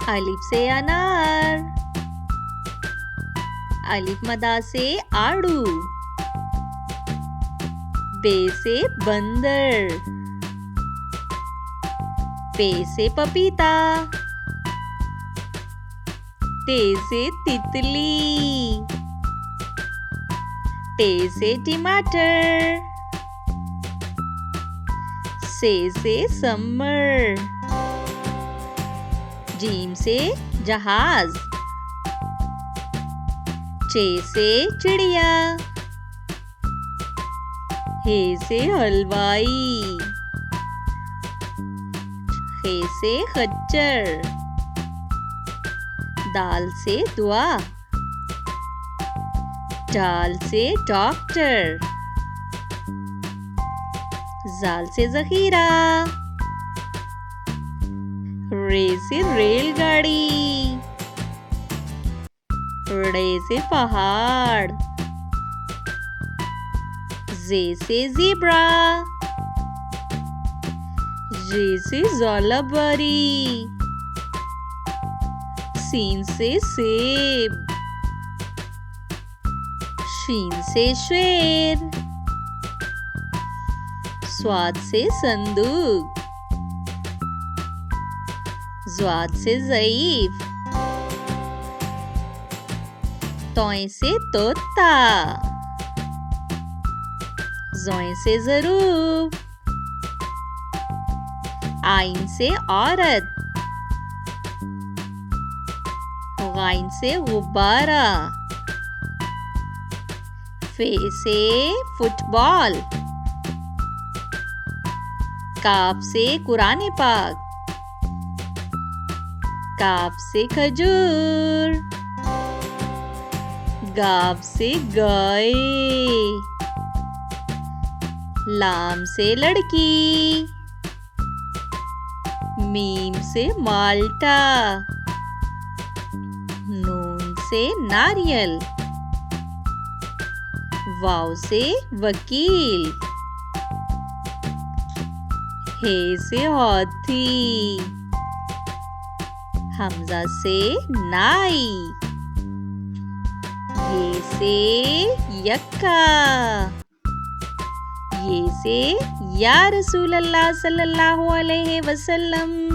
अलिफ से अनार, अलिफ मदा से आड़ू, बे से बंदर, पे से पपीता, ते से तितली, टे से टमाटर, से समर, जीम से जहाज, चे से चिड़िया, हे से हलवाई, खे से खच्चर, दाल से दुआ, डाल से डॉक्टर, जाल से जखीरा, रे से रेलगाड़ी, रे से पहाड़, जे से ज़ेब्रा, जे से ज़ालाबारी, सीन से सेब, शीन से शेर, स्वाद से संदूक, ज़्वाद से ज़ईफ, तोय से तोता, ज़ोय से ज़रूब, आइन से औरत, गाइन से गुब्बारा, फे से फुटबॉल, काफ से कुरान पाक, काफ से खजूर, गाफ से गाय, लाम से लड़की, मीम से माल्टा, नून से नारियल, वाव से वकील, हे से हाथी, हमजा से नाई, ये से यक्का, ये से या रसूल अल्लाह सल्लल्लाहु अलैहि वसल्लम।